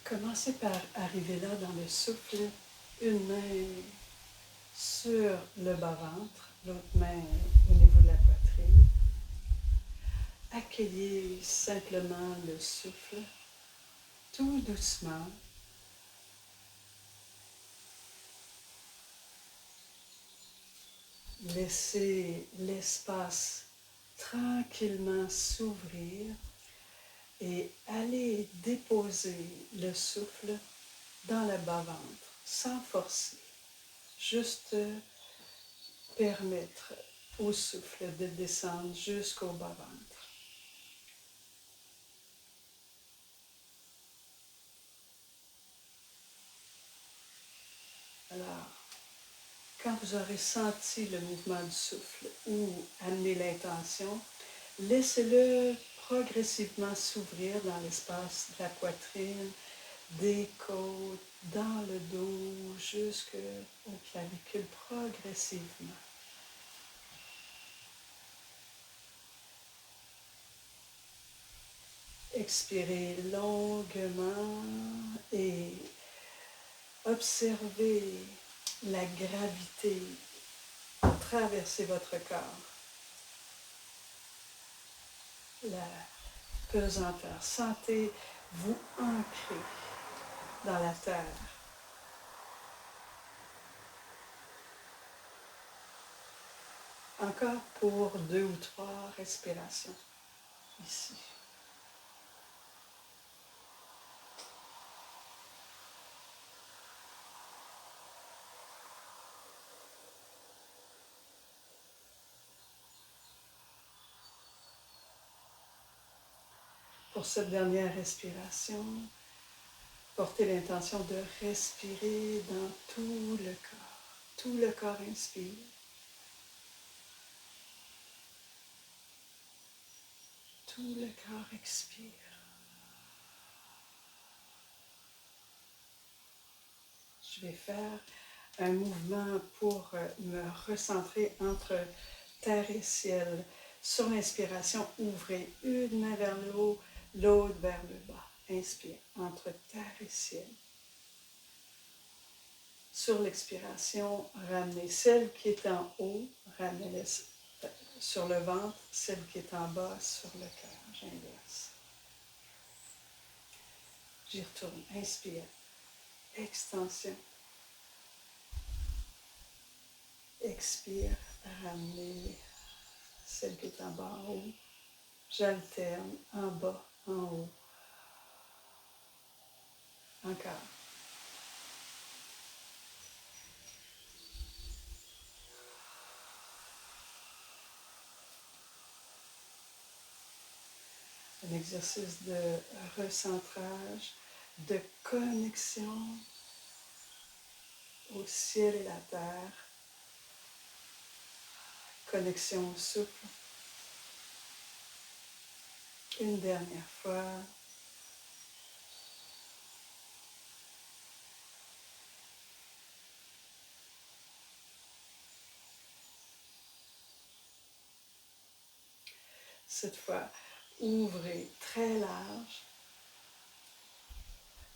Commencez par arriver là dans le souffle, une main sur le bas-ventre, l'autre main au niveau de la poitrine. Accueillez simplement le souffle, tout doucement. Laissez l'espace tranquillement s'ouvrir et allez déposer le souffle dans le bas-ventre, sans forcer. Juste permettre au souffle de descendre jusqu'au bas-ventre. Alors, quand vous aurez senti le mouvement du souffle ou amené l'intention, laissez-le progressivement s'ouvrir dans l'espace de la poitrine, des côtes, dans le dos, jusqu'au clavicule progressivement. Expirez longuement et observez la gravité traverser votre corps. La pesanteur. Sentez-vous ancré dans la terre. Encore pour 2 ou 3 respirations ici. Pour cette dernière respiration, portez l'intention de respirer dans tout le corps. Tout le corps inspire. Tout le corps expire. Je vais faire un mouvement pour me recentrer entre terre et ciel. Sur l'inspiration, ouvrez une main vers le haut, l'autre vers le bas. Inspire entre terre et ciel. Sur l'expiration, ramenez celle qui est en haut, ramenez-la sur le ventre, celle qui est en bas sur le cœur. J'inverse. J'y retourne. Inspire. Extension. Expire. Ramenez celle qui est en bas en haut. J'alterne en bas, en haut. Encore. Un exercice de recentrage, de connexion au ciel et la terre. Connexion au souffle. Une dernière fois. Cette fois, ouvrez très large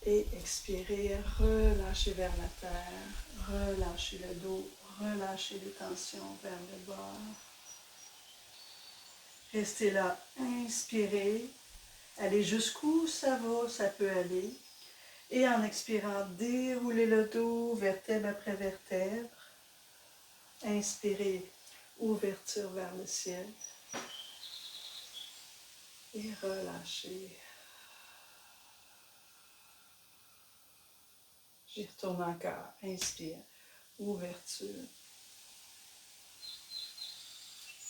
et expirez, relâchez vers la terre, relâchez le dos, relâchez les tensions vers le bas. Restez là, inspirez, allez jusqu'où ça va, ça peut aller. Et en expirant, déroulez le dos, vertèbre après vertèbre. Inspirez, ouverture vers le ciel. Et relâchez. J'y retourne encore. Inspire, ouverture.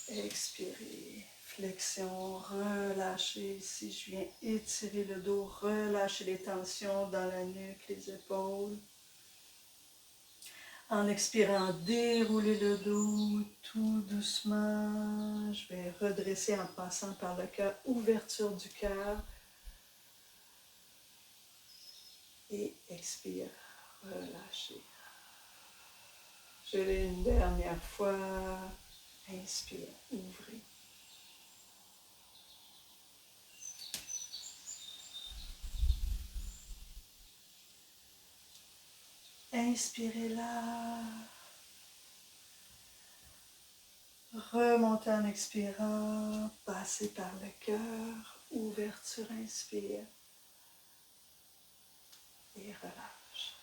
Expirez, flexion, relâchez. Si je viens étirer le dos, relâchez les tensions dans la nuque, les épaules. En expirant, déroulez le dos tout doucement. Je vais redresser en passant par le cœur, ouverture du cœur. Et expire, relâchez. Je l'ai une dernière fois. Inspire, ouvrez. Inspirez là. Remontez en expirant. Passez par le cœur. Ouverture, inspire. Et relâche.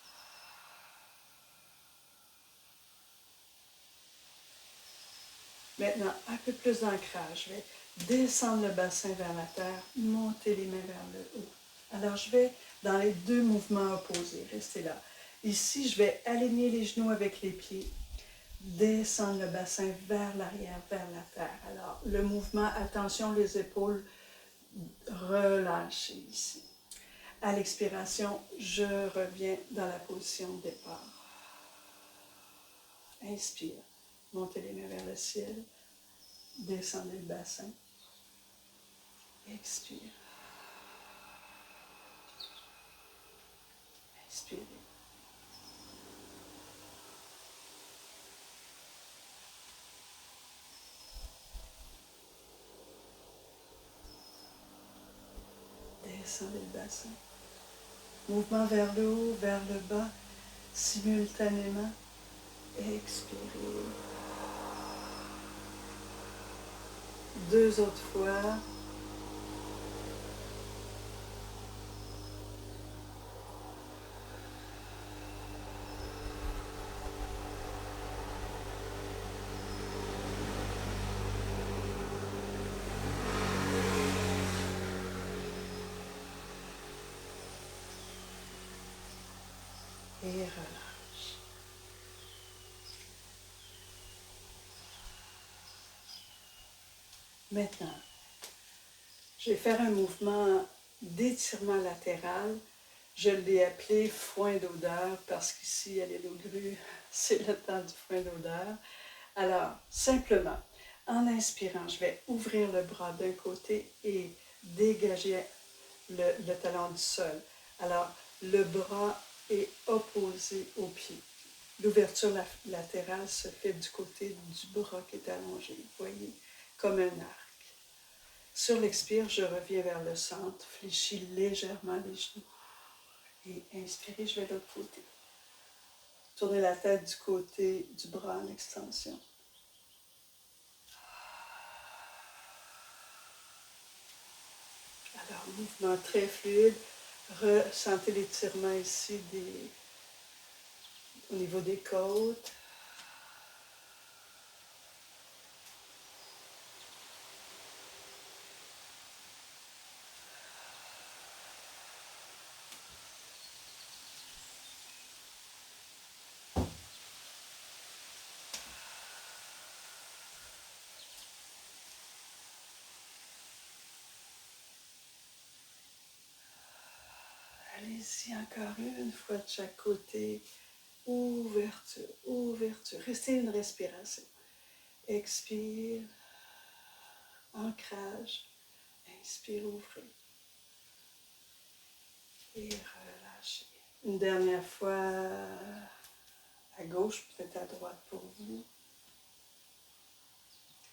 Maintenant, un peu plus d'ancrage. Je vais descendre le bassin vers la terre, monter les mains vers le haut. Alors, je vais dans les deux mouvements opposés. Restez là. Ici, je vais aligner les genoux avec les pieds. Descendre le bassin vers l'arrière, vers la terre. Alors, le mouvement, attention les épaules, relâchez ici. À l'expiration, je reviens dans la position de départ. Inspire. Montez les mains vers le ciel. Descendez le bassin. Expire. Inspirez. Descendez le bassin. Mouvement vers le haut, vers le bas, simultanément. Expirez. Deux autres fois. Et relâche. Maintenant, je vais faire un mouvement d'étirement latéral. Je l'ai appelé foin d'odeur parce qu'ici, à l'île aux grues, c'est le temps du foin d'odeur. Alors, simplement, en inspirant, je vais ouvrir le bras d'un côté et dégager le talon du sol. Alors, le bras est opposé au pied. L'ouverture latérale se fait du côté du bras qui est allongé, vous voyez, comme un arc. Sur l'expire, je reviens vers le centre, fléchis légèrement les genoux. Et inspirez, je vais de l'autre côté. Tournez la tête du côté du bras en extension. Alors, mouvement très fluide. Ressentez l'étirement ici au niveau des côtes. Allez-y encore une fois de chaque côté. Ouverture, ouverture. Restez une respiration. Expire. Ancrage. Inspire, ouvrez. Et relâchez. Une dernière fois à gauche, peut-être à droite pour vous.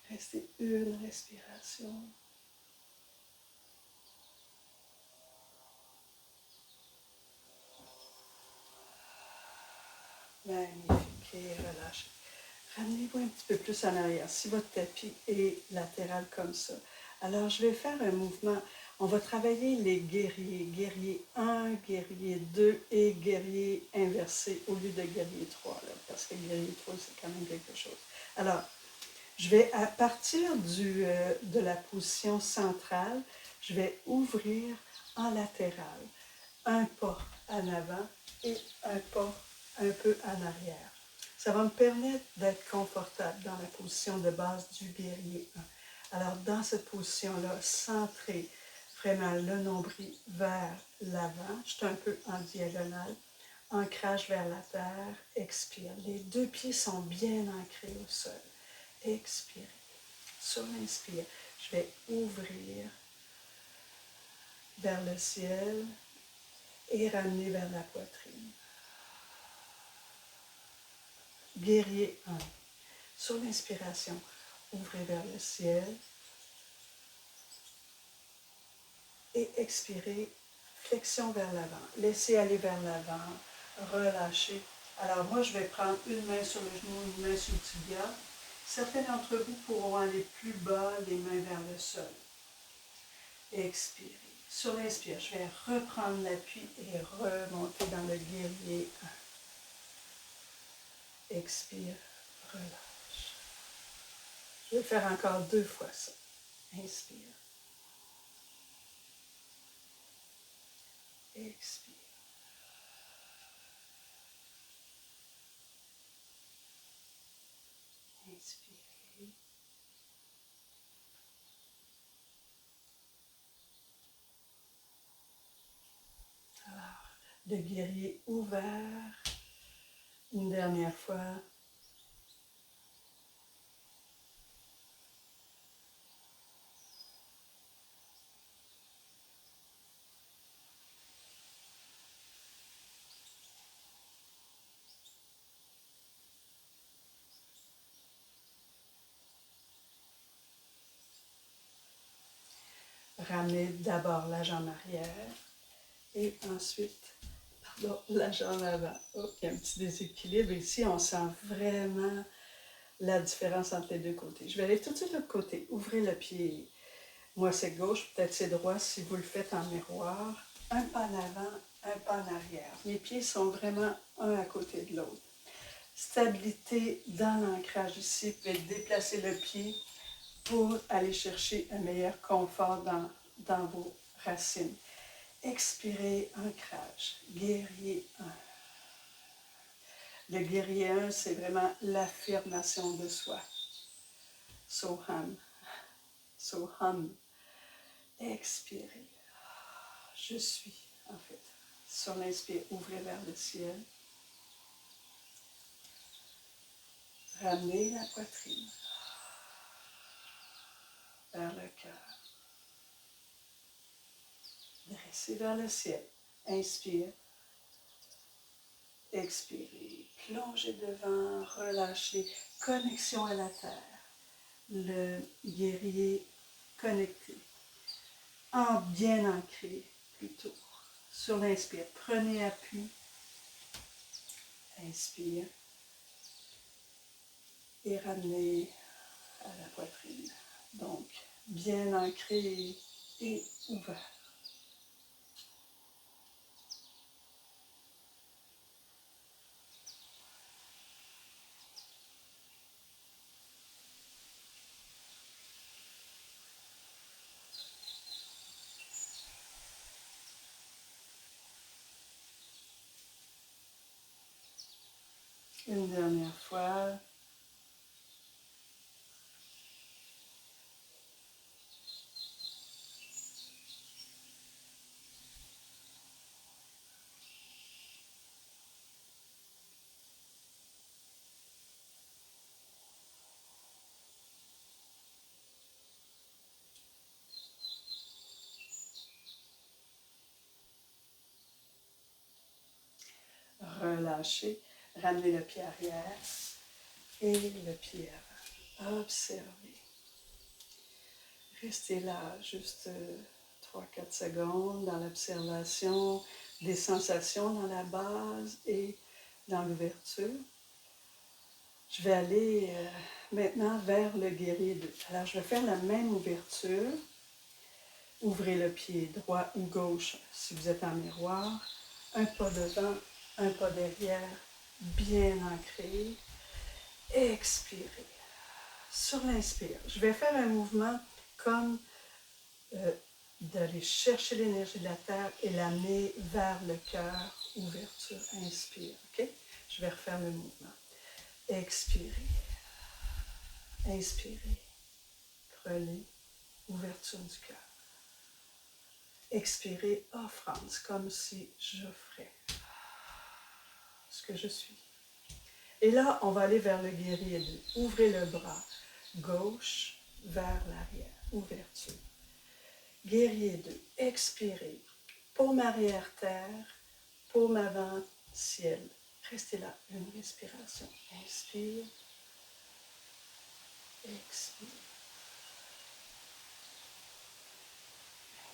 Restez une respiration. Magnifique. Et relâchez. Ramenez-vous un petit peu plus en arrière. Si votre tapis est latéral comme ça, alors je vais faire un mouvement. On va travailler les guerriers. Guerrier 1, guerrier 2 et guerrier inversé au lieu de guerrier 3. Là, parce que guerrier 3, c'est quand même quelque chose. Alors, je vais, à partir de la position centrale, je vais ouvrir en latéral. Un pas en avant et un pas un peu en arrière. Ça va me permettre d'être confortable dans la position de base du guerrier 1. Alors, dans cette position-là, centrez vraiment le nombril vers l'avant. Je suis un peu en diagonale. Ancrage vers la terre. Expire. Les deux pieds sont bien ancrés au sol. Expirez. Sur l'inspire, je vais ouvrir vers le ciel et ramener vers la poitrine. Guerrier 1. Sur l'inspiration, ouvrez vers le ciel et expirez, flexion vers l'avant. Laissez aller vers l'avant, relâchez Alors moi, je vais prendre une main sur le genou, une main sur le tibia. Certains d'entre vous pourront aller plus bas, les mains vers le sol. Expirez. Sur l'inspire, je vais reprendre l'appui et remonter dans le guerrier 1. Expire, relâche. Je vais faire encore 2 fois ça. Inspire. Expire. Inspirez. Alors, le guerrier ouvert. Une dernière fois. Ramenez d'abord la jambe arrière et ensuite la jambe avant. Oh, il y a un petit déséquilibre ici. On sent vraiment la différence entre les deux côtés. Je vais aller tout de suite de l'autre côté. Ouvrez le pied. Moi, c'est gauche, peut-être c'est droit si vous le faites en miroir. Un pas en avant, un pas en arrière. Mes pieds sont vraiment un à côté de l'autre. Stabilité dans l'ancrage ici. Vous pouvez déplacer le pied pour aller chercher un meilleur confort dans vos racines. Expirez, ancrage. Guerrier 1. Le guerrier 1, c'est vraiment l'affirmation de soi. Soham. Soham. Expirez. Je suis, en fait. Sur l'inspire, ouvrez vers le ciel. Ramenez la poitrine vers le cœur. Dressez vers le ciel. Inspire. Expirez. Plongez devant, relâchez. Connexion à la terre. Le guerrier connecté. Bien ancré, plutôt. Sur l'inspire, prenez appui. Inspire. Et ramenez à la poitrine. Donc, bien ancré et ouvert. Une dernière fois. Relâchez. Ramenez le pied arrière et le pied avant. Observez. Restez là juste 3-4 secondes dans l'observation des sensations dans la base et dans l'ouverture. Je vais aller maintenant vers le guerrier 2. Alors, je vais faire la même ouverture. Ouvrez le pied droit ou gauche si vous êtes en miroir. Un pas devant, un pas derrière, bien ancré. Expirez. Sur l'inspire, je vais faire un mouvement comme d'aller chercher l'énergie de la terre et l'amener vers le cœur. Ouverture, inspire. OK? Je vais refaire le mouvement. Expirez. Inspirez. Prenez. Ouverture du cœur. Expirez, offrande, comme si j'offrais ce que je suis. Et là, on va aller vers le guerrier 2. Ouvrez le bras gauche vers l'arrière. Ouverture. Guerrier 2. Expirez. Paume arrière terre, paume avant ciel. Restez là, une respiration. Inspire. Expire.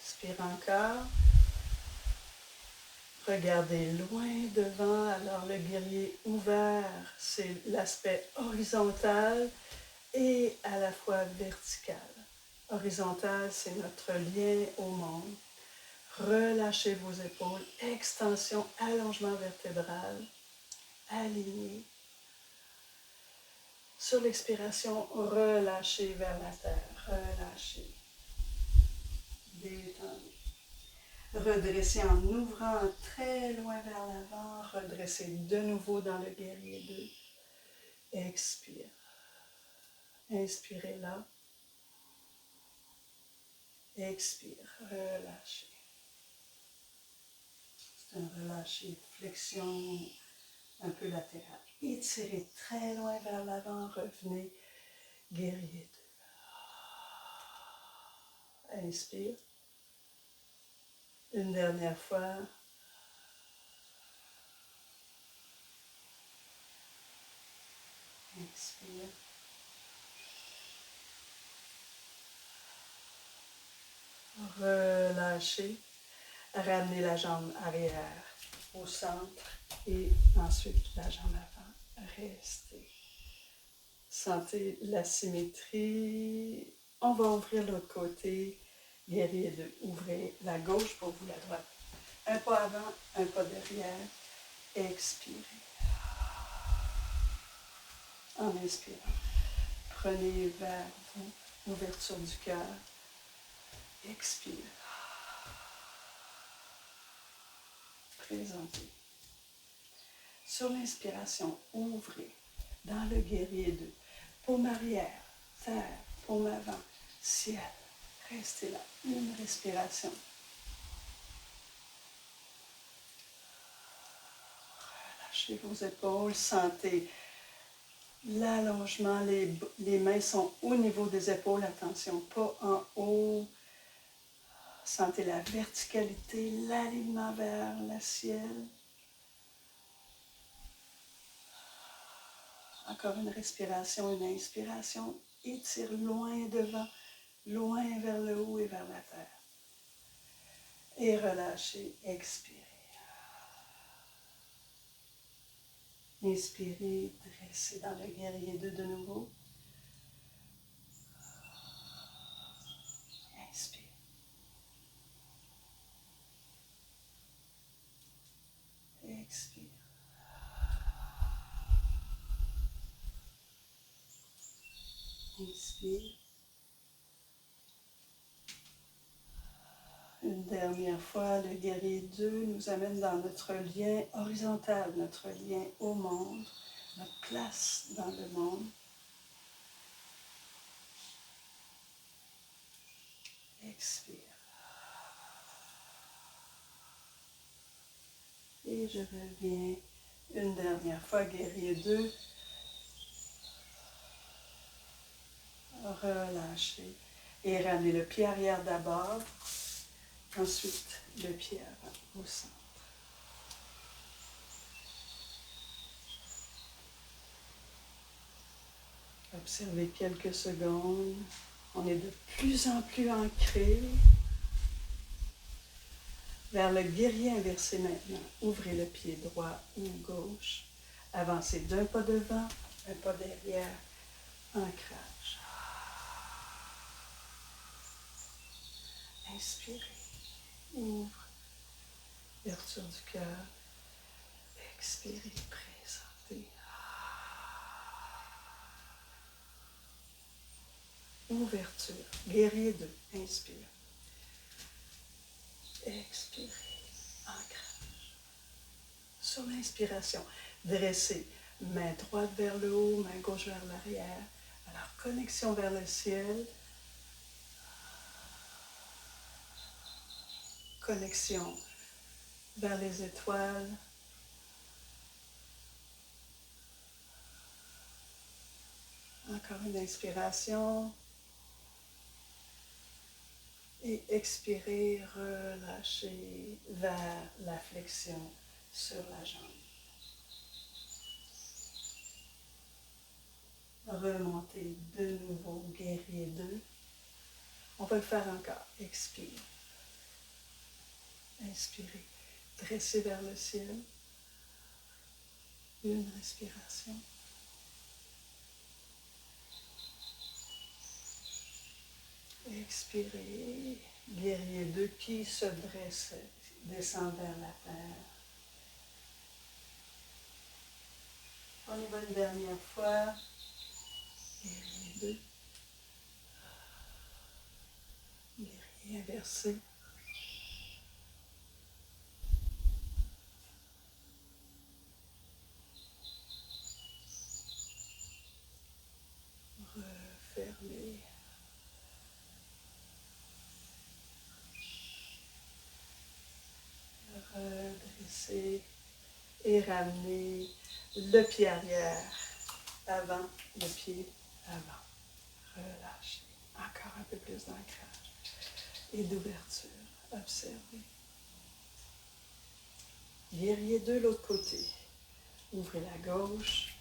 Inspire encore. Regardez loin devant, alors le guerrier ouvert, c'est l'aspect horizontal et à la fois vertical. Horizontal, c'est notre lien au monde. Relâchez vos épaules, extension, allongement vertébral, aligné. Sur l'expiration, relâchez vers la terre, relâchez, détendez. Redressez en ouvrant très loin vers l'avant, redressez de nouveau dans le guerrier 2. Expire. Inspirez là. Expire, relâchez. C'est un relâché, flexion un peu latérale. Étirez très loin vers l'avant, revenez, guerrier 2. Inspire. Une dernière fois. Inspire. Relâchez. Ramenez la jambe arrière au centre et ensuite la jambe avant. Restez. Sentez la symétrie. On va ouvrir l'autre côté. Guerrier 2. Ouvrez la gauche pour vous la droite. Un pas avant, un pas derrière. Expirez. En inspirant. Prenez vers vous l'ouverture du cœur. Expire. Présentez. Sur l'inspiration, ouvrez dans le guerrier 2. Paume arrière, terre, paume avant, ciel. Restez là. Une respiration. Relâchez vos épaules. Sentez l'allongement. Les mains sont au niveau des épaules. Attention, pas en haut. Sentez la verticalité, l'alignement vers le ciel. Encore une respiration, une inspiration. Étire loin devant, loin vers le haut et vers la terre. Et relâchez, expirez. Inspirez, dressez dans le guerrier 2 de nouveau. Inspire. Expire. Inspire. Une dernière fois, le guerrier 2 nous amène dans notre lien horizontal, notre lien au monde, notre place dans le monde. Expire. Et je reviens une dernière fois, guerrier 2. Relâchez et ramenez le pied arrière d'abord, ensuite le pied avant au centre. Observez quelques secondes. On est de plus en plus ancré. Vers le guerrier inversé maintenant. Ouvrez le pied droit ou gauche. Avancez d'un pas devant, un pas derrière. Ancrage. Inspirez. Ouvre. Ouverture du cœur. Expirez. Présentez. Ouverture. Guerrier 2. Inspire. Expirez. Ancrage. Sur l'inspiration, dressez. Main droite vers le haut, main gauche vers l'arrière. Alors, connexion vers le ciel. Connexion vers les étoiles. Encore une inspiration. Et expirez, relâchez vers la flexion sur la jambe. Remontez de nouveau, guerrier 2. On va le faire encore. Expire. Inspirez. Dressez vers le ciel. Une respiration. Expirez. Guerrier 2 qui se dresse, descend vers la terre. On y va une dernière fois. Guerrier 2. Guerrier inversé. Refermez. Redressez et ramenez le pied arrière, avant, le pied avant. Relâchez. Encore un peu plus d'ancrage et d'ouverture. Observez. Guerrier de l'autre côté. Ouvrez la gauche.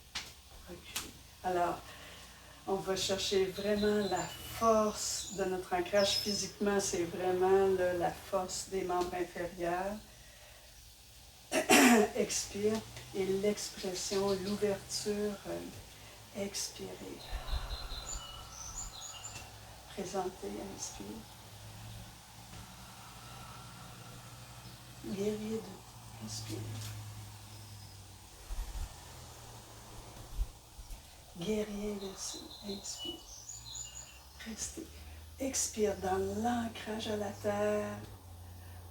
Reculez. Alors, on va chercher vraiment la force de notre ancrage. Physiquement, c'est vraiment la force des membres inférieurs. Expire. Et l'expression, l'ouverture, expirez. Présentez, inspire. Guerrier 2, inspire. Guerrier inversé, inspire. Restez. Expire dans l'ancrage à la terre.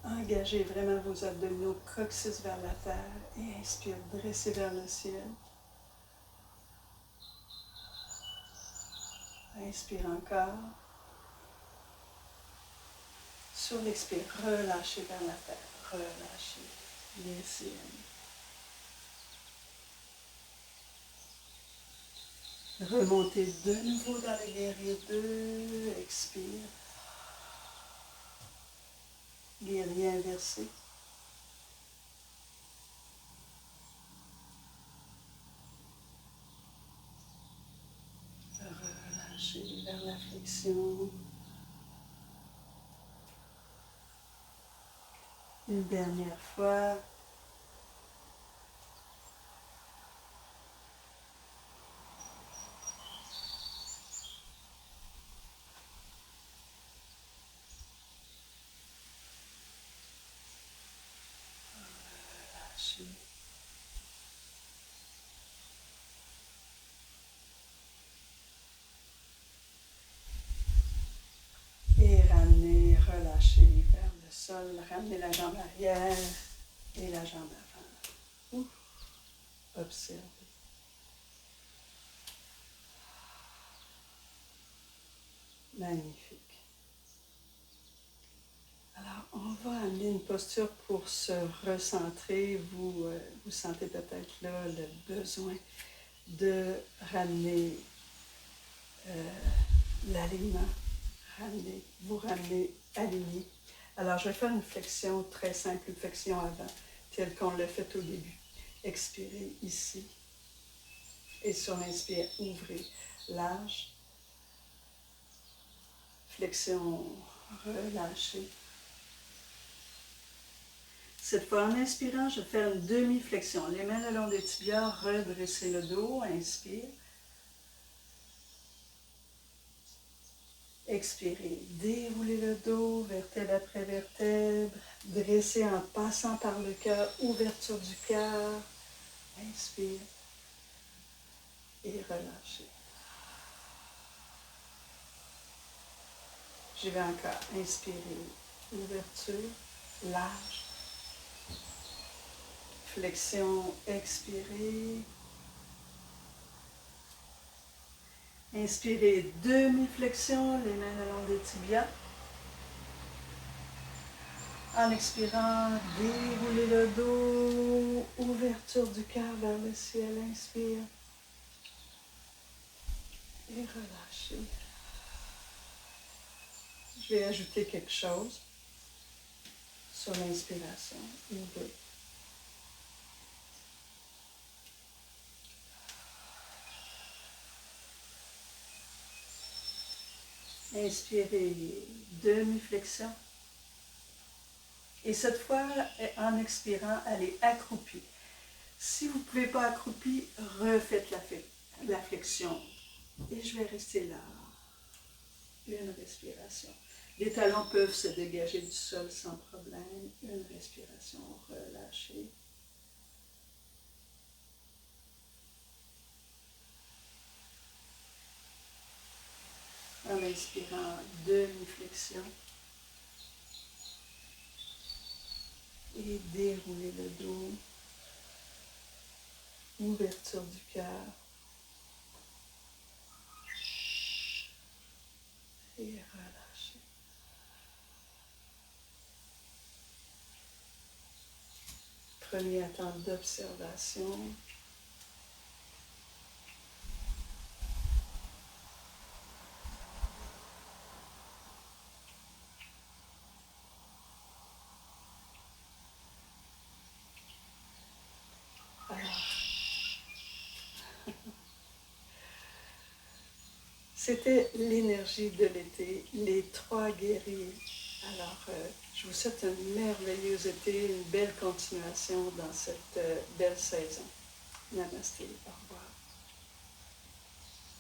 Engagez vraiment vos abdominaux, coccyx vers la terre. Et inspire, dressez vers le ciel. Inspire encore. Sur l'expire, relâchez vers la terre. Relâchez. Laissez aller. Remontez de nouveau dans le guerrier 2. Expire. Guerrier inversé. Relâchez vers la flexion. Une dernière fois. Relâchez. Et ramenez, relâchez vers le sol. Ramenez la jambe arrière et la jambe avant. Ouf. Observez. Magnifique. Alors, on va amener une posture pour se recentrer. Vous sentez peut-être là le besoin de ramener l'alignement. Vous ramenez aligné. Alors, je vais faire une flexion très simple, une flexion avant, telle qu'on l'a fait au début. Expirez ici. Et sur l'inspire, ouvrez large. Flexion relâchée. Cette fois, en inspirant, je vais faire une demi-flexion. Les mains le long des tibias, redressez le dos, inspire. Expirez, déroulez le dos, vertèbre après vertèbre. Dressez en passant par le cœur, ouverture du cœur. Inspire et relâchez. Je vais encore inspirer, ouverture, large. Flexion, expirez. Inspirez, demi-flexion, les mains le long des tibias. En expirant, déroulez le dos, ouverture du cœur vers le ciel, inspire. Et relâchez. Je vais ajouter quelque chose sur l'inspiration. Ouvrez. Inspirez, demi-flexion. Et cette fois, en expirant, allez accroupi. Si vous ne pouvez pas accroupi, refaites la flexion. Et je vais rester là. Une respiration. Les talons peuvent se dégager du sol sans problème. Une respiration, relâchez. En inspirant, demi-flexion. Et déroulez le dos. Ouverture du cœur. Et relâchez. Prenez un temps d'observation. Alors, c'était l'énergie de l'été, les 3 guerriers. Alors, je vous souhaite un merveilleux été, une belle continuation dans cette belle saison. Namasté, au revoir.